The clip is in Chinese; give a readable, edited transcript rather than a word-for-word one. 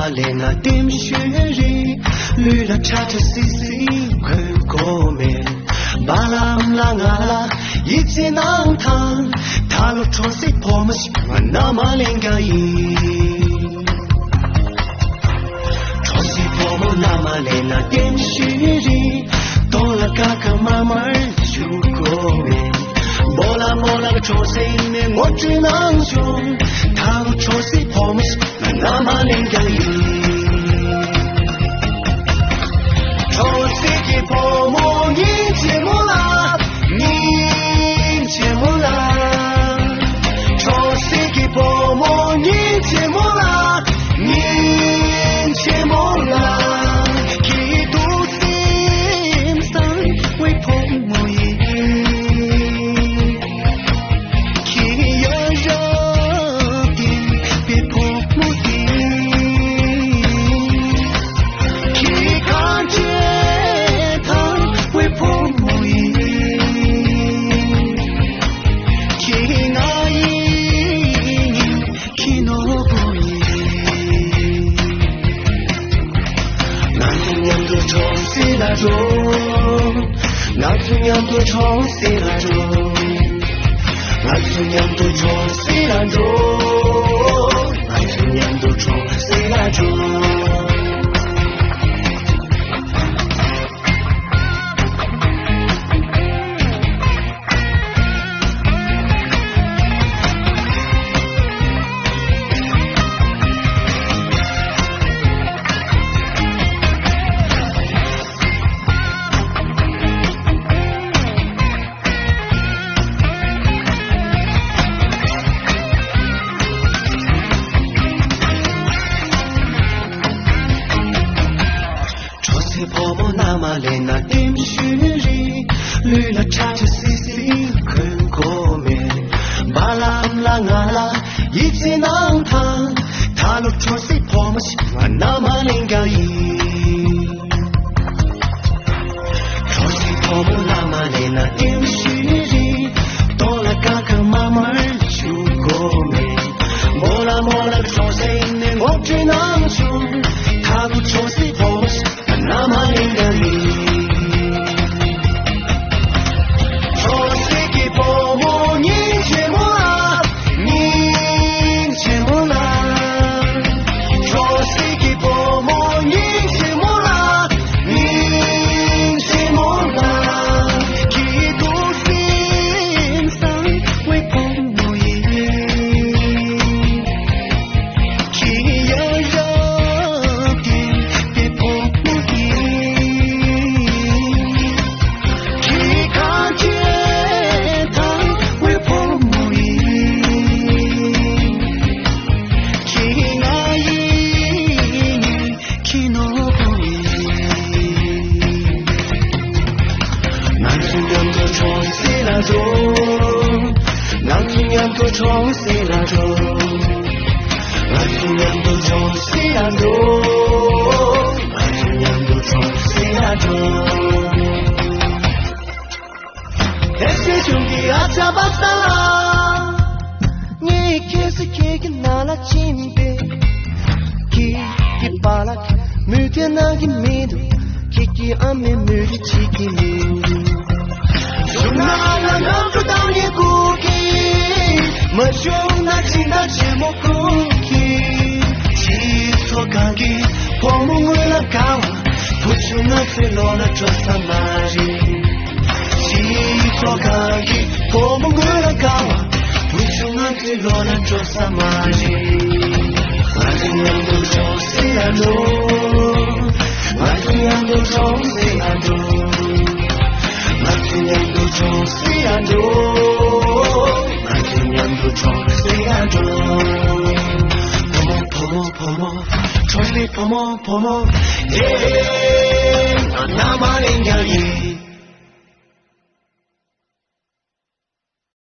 嘛嘞那点雪里，绿了茶茶西西快过面，巴拉拉阿拉一起囊汤，他路冲西破么西嘛那嘛连个伊，冲西破么那嘛嘞那点雪里，多了嘎嘎妈妈就过面。莫拉莫拉个冲西面我只能凶，他路冲西破么西嘛那嘛连个伊，冲西给破么你切莫拉，你切莫拉，冲西给破么你切莫拉，你切莫拉。那姑娘都冲西来着，那姑娘都冲西来着，那姑娘都冲西来着。婆婆那嘛嘞那点雪里，绿了茶茶西西很过面，巴拉拉阿拉一起囊汤，他路冲西婆么西嘛那嘛连个伊，冲西婆婆那嘛嘞那点雪里，多了嘎嘎妈妈就过面，莫拉莫拉个冲西面我只能凶，他路冲西婆么西。那么连个你，冲西给婆婆你切莫拉，你切莫拉，冲西给婆婆你切莫拉，你切莫拉，几度心伤为婆婆也，几要热点别婆婆。那姑娘都冲西来着，那姑娘都冲西来着，那姑娘都冲西来着。这些兄弟阿cha巴萨拉，你开始看看那拉金杯，给巴拉，每天那个面头，给阿妹每日起给面。那能做到你顾忌，没就那起那切莫顾忌，起错干给，婆母我那高，不就那最落了这三马里，起错干给，婆母我那高，不就那最落了这三马里，那姑娘都冲西来着，那姑娘都冲西来着。那姑娘都冲西来着，那姑娘都冲西来着。婆婆婆婆，冲西婆婆婆婆，耶，那嘛连个伊。